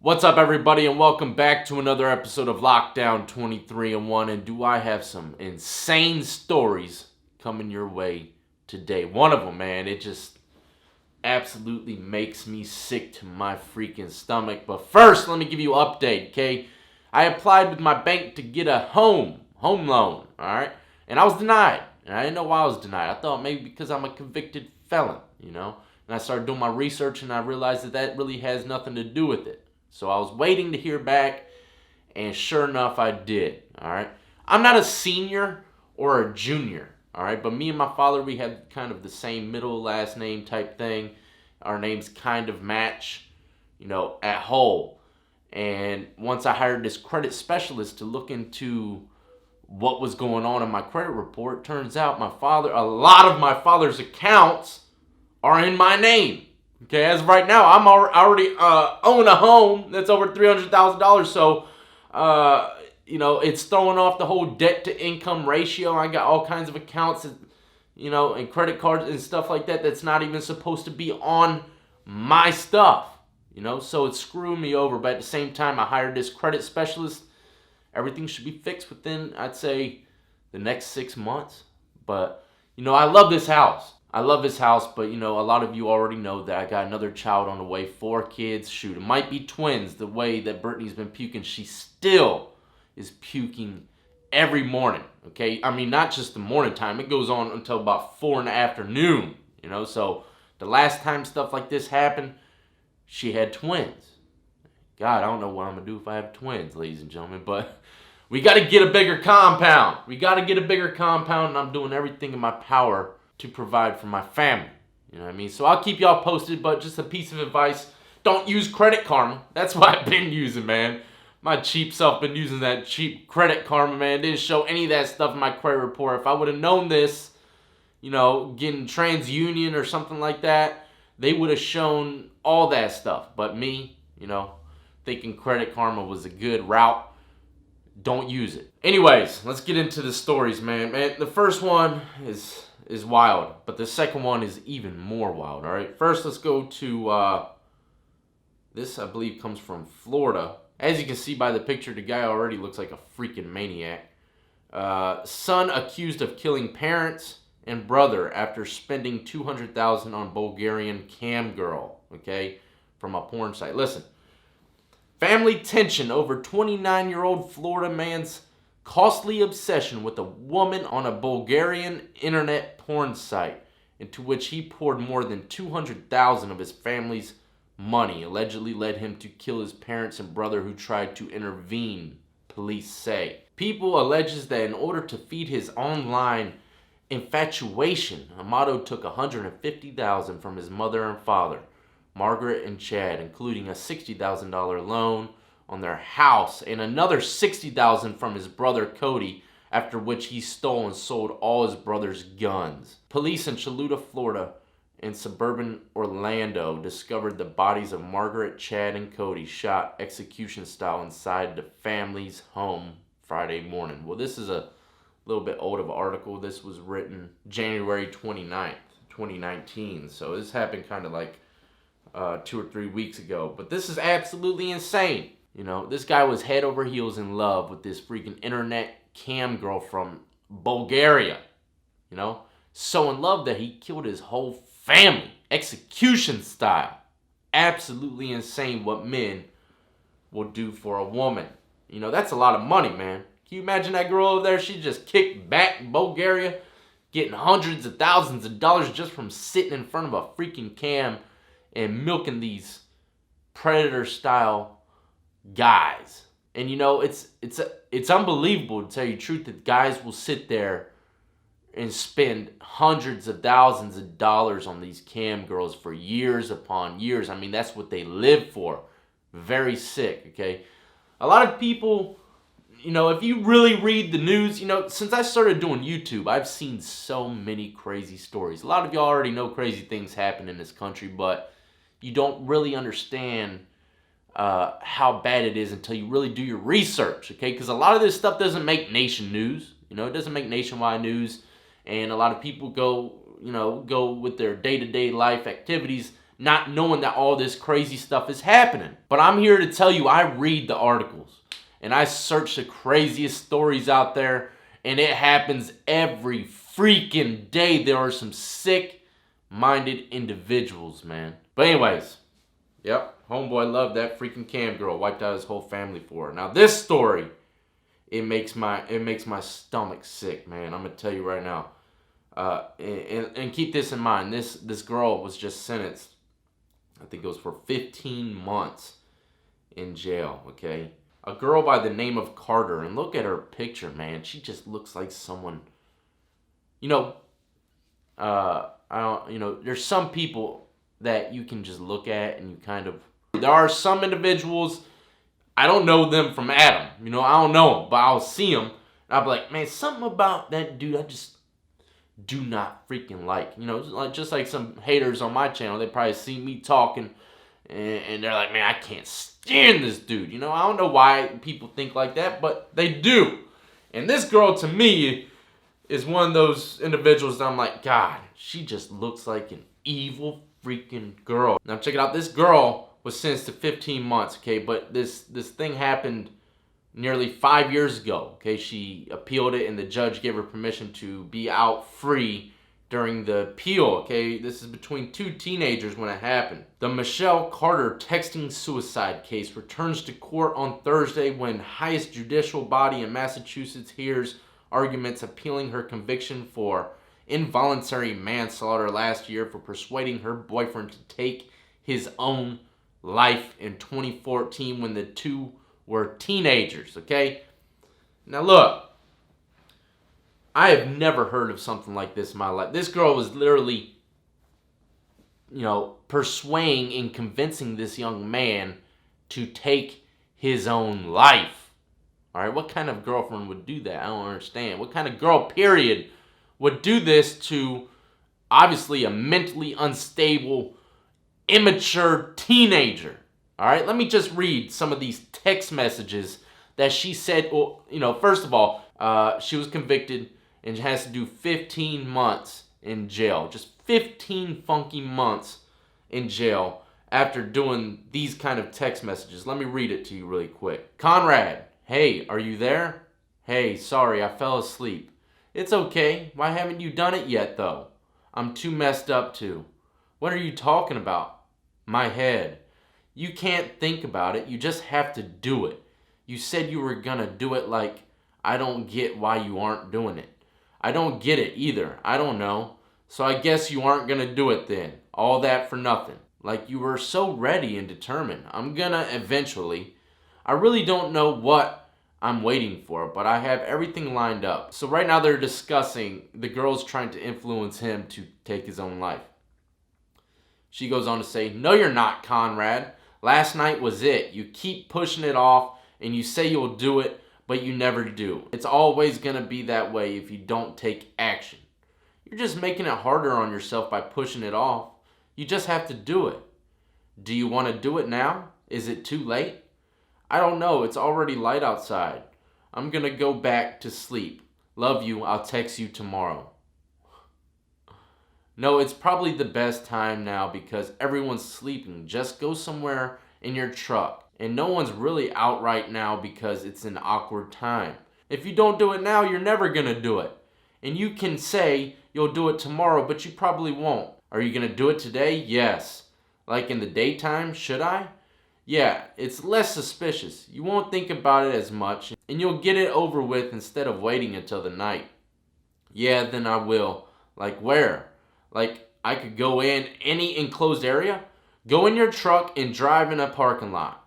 What's up, everybody, and welcome back to another episode of Lockdown 23-1. And do I have some insane stories coming your way today? One of them, man, it just absolutely makes me sick to my freaking stomach. But first, let me give you an update, okay? I applied with my bank to get a home loan, all right? And I was denied. And I didn't know why I was denied. I thought maybe because I'm a convicted felon, And I started doing my research, and I realized that really has nothing to do with it. So I was waiting to hear back, and sure enough, I did, all right? I'm not a senior or a junior, all right? But me and my father, we have kind of the same middle last name type thing. Our names kind of match, at whole. And once I hired this credit specialist to look into what was going on in my credit report, turns out a lot of my father's accounts are in my name. Okay, as of right now, I already own a home that's over $300,000. So, it's throwing off the whole debt to income ratio. I got all kinds of accounts, and credit cards and stuff like that that's not even supposed to be on my stuff. So it's screwing me over. But at the same time, I hired this credit specialist. Everything should be fixed within, I'd say, the next 6 months. But, I love this house. But a lot of you already know that I got another child on the way, 4 kids. Shoot, it might be twins. The way that Brittany's been puking, she still is puking every morning, okay? I mean, not just the morning time. It goes on until about 4 in the afternoon, So the last time stuff like this happened, she had twins. God, I don't know what I'm going to do if I have twins, ladies and gentlemen, but we got to get a bigger compound. And I'm doing everything in my power to provide for my family. You know what I mean? So I'll keep y'all posted, but just a piece of advice, don't use Credit Karma. That's what I've been using, man. My cheap self been using that cheap Credit Karma, man. Didn't show any of that stuff in my credit report. If I would have known this, getting TransUnion or something like that, they would have shown all that stuff. But me, thinking Credit Karma was a good route, don't use it. Anyways, let's get into the stories, man. The first one is wild, but the second one is even more wild, all right? First, let's go to, this, I believe, comes from Florida. As you can see by the picture, the guy already looks like a freaking maniac. Son accused of killing parents and brother after spending $200,000 on Bulgarian cam girl, okay, from a porn site. Listen, family tension over 29-year-old Florida man's costly obsession with a woman on a Bulgarian internet porn site, into which he poured more than $200,000 of his family's money, allegedly led him to kill his parents and brother who tried to intervene, police say. People alleges that in order to feed his online infatuation, Amato took $150,000 from his mother and father, Margaret and Chad, including a $60,000 loan on their house and another $60,000 from his brother Cody, after which he stole and sold all his brother's guns. Police in Cholula, Florida, and suburban Orlando discovered the bodies of Margaret, Chad, and Cody shot execution style inside the family's home Friday morning. Well, this is a little bit old of an article. This was written January 29th, 2019. So this happened kind of like 2 or 3 weeks ago. But this is absolutely insane. This guy was head over heels in love with this freaking internet cam girl from Bulgaria. So in love that he killed his whole family, execution style. Absolutely insane what men will do for a woman. That's a lot of money, man. Can you imagine that girl over there? She just kicked back in Bulgaria, getting hundreds of thousands of dollars just from sitting in front of a freaking cam and milking these predator-style guys. And it's unbelievable, to tell you the truth, that guys will sit there and spend hundreds of thousands of dollars on these cam girls for years upon years. I mean, that's what they live for. Very sick, okay? A lot of people, if you really read the news, since I started doing YouTube, I've seen so many crazy stories. A lot of y'all already know crazy things happen in this country, but you don't really understand how bad it is until you really do your research, okay? Because a lot of this stuff doesn't make nation news. It doesn't make nationwide news. And a lot of people go with their day-to-day life activities, not knowing that all this crazy stuff is happening. But I'm here to tell you, I read the articles and I search the craziest stories out there, and it happens every freaking day. There are some sick-minded individuals, man. But anyways, yep, homeboy loved that freaking cam girl. Wiped out his whole family for her. Now this story, it makes my stomach sick, man. I'm gonna tell you right now. And keep this in mind. This girl was just sentenced, I think it was for 15 months in jail. Okay, a girl by the name of Carter, and look at her picture, man. She just looks like someone. You know, I don't. You know, there's some people that you can just look at and you kind of. There are some individuals, I don't know them from Adam. You know, I don't know them, but I'll see them and I'll be like, man, something about that dude I just do not freaking like. You know, just like some haters on my channel, they probably see me talking and they're like, man, I can't stand this dude. You know, I don't know why people think like that, but they do. And this girl, to me, is one of those individuals that I'm like, God, she just looks like an evil freaking girl. Now check it out. This girl was sentenced to 15 months, okay? But this thing happened nearly 5 years ago, okay? She appealed it and the judge gave her permission to be out free during the appeal, okay? This is between two teenagers when it happened. The Michelle Carter texting suicide case returns to court on Thursday when highest judicial body in Massachusetts hears arguments appealing her conviction for involuntary manslaughter last year for persuading her boyfriend to take his own life in 2014 when the two were teenagers, okay? Now look, I have never heard of something like this in my life. This girl was literally, you know, persuading and convincing this young man to take his own life. All right, what kind of girlfriend would do that? I don't understand. What kind of girl, period, would do this to obviously a mentally unstable, immature teenager? All right, let me just read some of these text messages that she said. Well, you know, first of all, she was convicted and has to do 15 months in jail. Just 15 funky months in jail after doing these kind of text messages. Let me read it to you really quick. Conrad, hey, are you there? Hey, sorry, I fell asleep. It's okay. Why haven't you done it yet, though? I'm too messed up to. What are you talking about? My head. You can't think about it. You just have to do it. You said you were gonna do it. Like, I don't get why you aren't doing it. I don't get it either. I don't know. So I guess you aren't gonna do it then. All that for nothing. Like you were so ready and determined. I'm gonna eventually. I really don't know what I'm waiting for, but I have everything lined up. So right now they're discussing the girl's trying to influence him to take his own life. She goes on to say, no, you're not, Conrad. Last night was it. You keep pushing it off and you say you'll do it, but you never do. It's always going to be that way if you don't take action. You're just making it harder on yourself by pushing it off. You just have to do it. Do you want to do it now? Is it too late? I don't know. It's already light outside. I'm going to go back to sleep. Love you. I'll text you tomorrow. No, it's probably the best time now because everyone's sleeping. Just go somewhere in your truck. And no one's really out right now because it's an awkward time. If you don't do it now, you're never going to do it. And you can say you'll do it tomorrow, but you probably won't. Are you going to do it today? Yes. Like in the daytime, should I? Yeah, it's less suspicious. You won't think about it as much, and you'll get it over with instead of waiting until the night. Yeah, then I will. Like where? Like I could go in any enclosed area? Go in your truck and drive in a parking lot.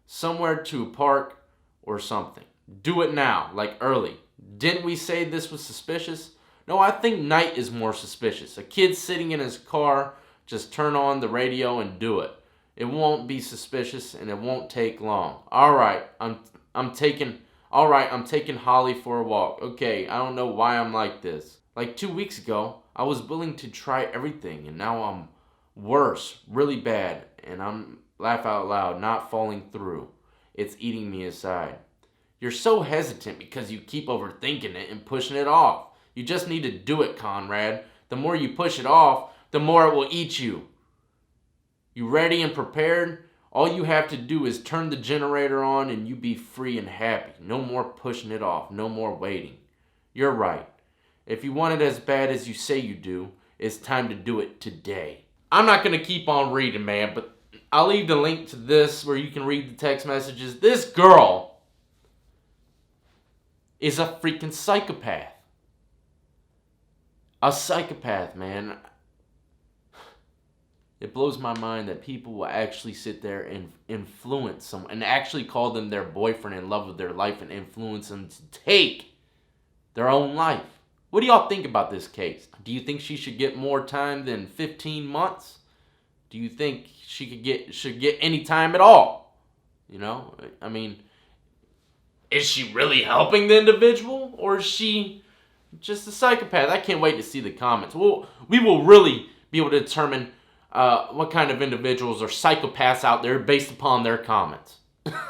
Somewhere to park or something. Do it now, like early. Didn't we say this was suspicious? No, I think night is more suspicious. A kid sitting in his car, just turn on the radio and do it. It won't be suspicious and it won't take long. All right, I'm taking Holly for a walk. Okay, I don't know why I'm like this. Like 2 weeks ago, I was willing to try everything and now I'm worse, really bad, and I'm, laugh out loud, not falling through. It's eating me aside. You're so hesitant because you keep overthinking it and pushing it off. You just need to do it, Conrad. The more you push it off, the more it will eat you. You ready and prepared? All you have to do is turn the generator on and you be free and happy. No more pushing it off. No more waiting. You're right. If you want it as bad as you say you do, it's time to do it today. I'm not going to keep on reading, man, but I'll leave the link to this where you can read the text messages. This girl is a freaking psychopath. A psychopath, man. It blows my mind that people will actually sit there and influence someone and actually call them their boyfriend and love of their life and influence them to take their own life. What do y'all think about this case? Do you think she should get more time than 15 months? Do you think she should get any time at all? You know, I mean, is she really helping the individual, or is she just a psychopath? I can't wait to see the comments. We will really be able to determine what kind of individuals are psychopaths out there based upon their comments.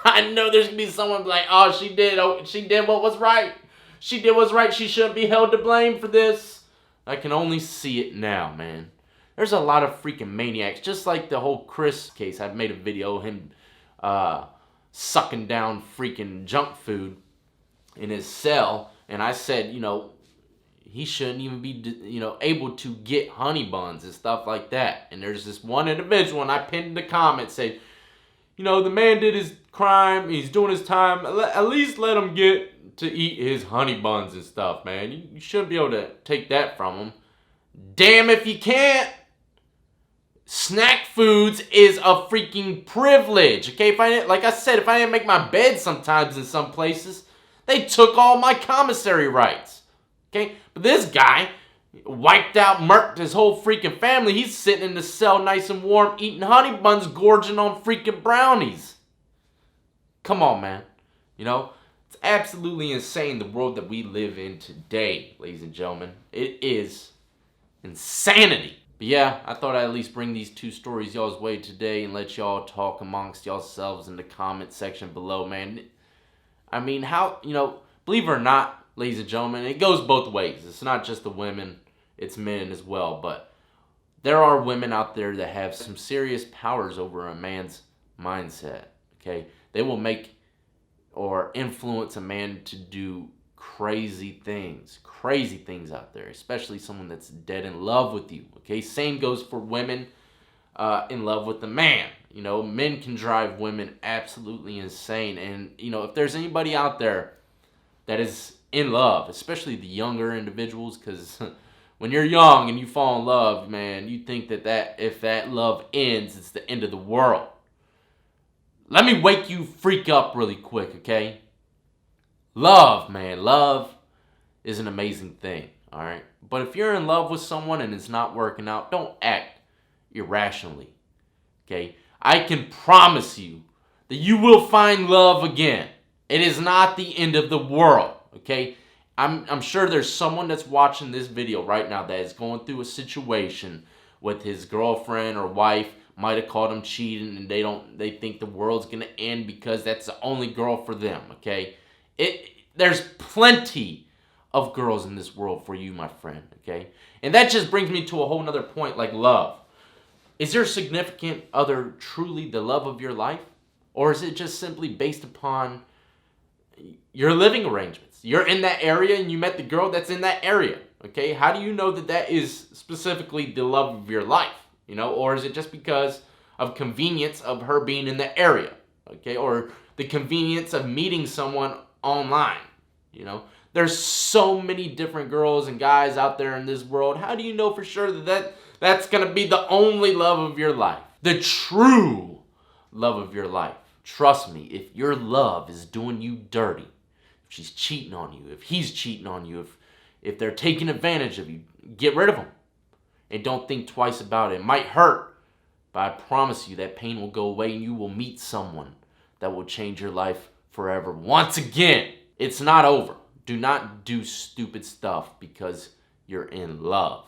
I know there's gonna be someone like, oh, she did what was right. She did what's right. She shouldn't be held to blame for this. I can only see it now, man. There's a lot of freaking maniacs. Just like the whole Chris case. I've made a video of him sucking down freaking junk food in his cell. And I said, you know, he shouldn't even be, you know, able to get honey buns and stuff like that. And there's this one individual, and I pinned in the comments, say, you know, the man did his crime. He's doing his time. At least let him get to eat his honey buns and stuff, man. You shouldn't be able to take that from him. Damn if you can't. Snack foods is a freaking privilege, okay? Like I said, if I didn't make my bed sometimes in some places, they took all my commissary rights, okay? But this guy wiped out, murked his whole freaking family. He's sitting in the cell nice and warm, eating honey buns, gorging on freaking brownies. Come on, man. You know? It's absolutely insane, the world that we live in today, ladies and gentlemen. It is insanity. But yeah, I thought I'd at least bring these two stories y'all's way today and let y'all talk amongst yourselves in the comment section below, man. I mean, how, you know, believe it or not, ladies and gentlemen, it goes both ways. It's not just the women, it's men as well. But there are women out there that have some serious powers over a man's mindset, okay? They will make or influence a man to do crazy things out there, especially someone that's dead in love with you, okay? Same goes for women in love with a man. You know, men can drive women absolutely insane. And, you know, if there's anybody out there that is in love, especially the younger individuals, because when you're young and you fall in love, man, you think that if that love ends, it's the end of the world. Let me wake you freak up really quick, okay? Love, man. Love is an amazing thing, all right? But if you're in love with someone and it's not working out, don't act irrationally, okay? I can promise you that you will find love again. It is not the end of the world, okay? I'm sure there's someone that's watching this video right now that is going through a situation with his girlfriend or wife, might have caught him cheating, and they think the world's gonna end because that's the only girl for them, okay? There's plenty of girls in this world for you, my friend, okay? And that just brings me to a whole nother point, like love. Is your significant other truly the love of your life? Or is it just simply based upon your living arrangements? You're in that area and you met the girl that's in that area, okay? How do you know that that is specifically the love of your life? You know, or is it just because of convenience of her being in the area, okay? Or the convenience of meeting someone online, you know? There's so many different girls and guys out there in this world. How do you know for sure that that's going to be the only love of your life? The true love of your life. Trust me, if your love is doing you dirty, if she's cheating on you, if he's cheating on you, if they're taking advantage of you, get rid of them. And don't think twice about it. It might hurt, but I promise you that pain will go away and you will meet someone that will change your life forever. Once again, it's not over. Do not do stupid stuff because you're in love,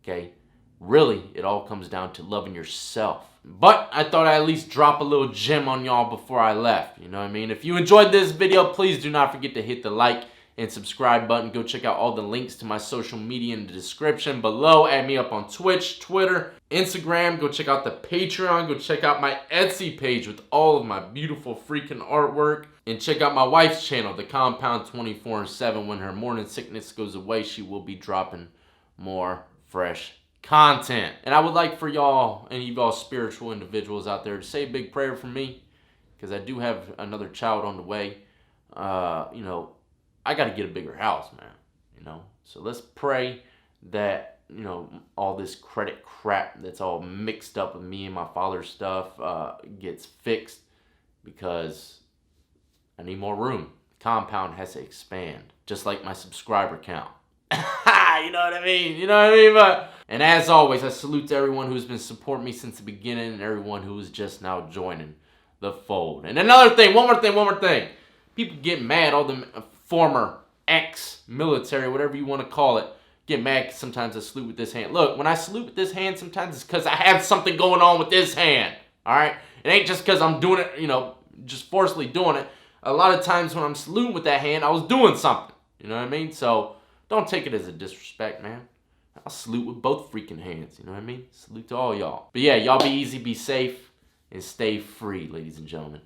okay? Really, it all comes down to loving yourself. But I thought I'd at least drop a little gem on y'all before I left, you know what I mean? If you enjoyed this video, please do not forget to hit the like and subscribe button. Go check out all the links to my social media in the description below. Add me up on Twitch, Twitter, Instagram. Go check out the Patreon. Go check out my Etsy page with all of my beautiful freaking artwork. And check out my wife's channel, The Compound 24/7. When her morning sickness goes away, she will be dropping more fresh content. And I would like for y'all, any of y'all spiritual individuals out there, to say a big prayer for me, because I do have another child on the way. You know, I got to get a bigger house, man. You know, so let's pray that, you know, all this credit crap that's all mixed up with me and my father's stuff gets fixed, because I need more room. Compound has to expand, just like my subscriber count. You know what I mean? You know what I mean? But, and as always, I salute to everyone who's been supporting me since the beginning and everyone who is just now joining the fold. And another thing, one more thing. People get mad, all the former ex-military, whatever you want to call it, get mad because sometimes I salute with this hand. Look, when I salute with this hand, sometimes it's because I have something going on with this hand. All right? It ain't just because I'm doing it, you know, just forcefully doing it. A lot of times when I'm saluting with that hand, I was doing something. You know what I mean? So don't take it as a disrespect, man. I'll salute with both freaking hands. You know what I mean? Salute to all y'all. But yeah, y'all be easy, be safe, and stay free, ladies and gentlemen.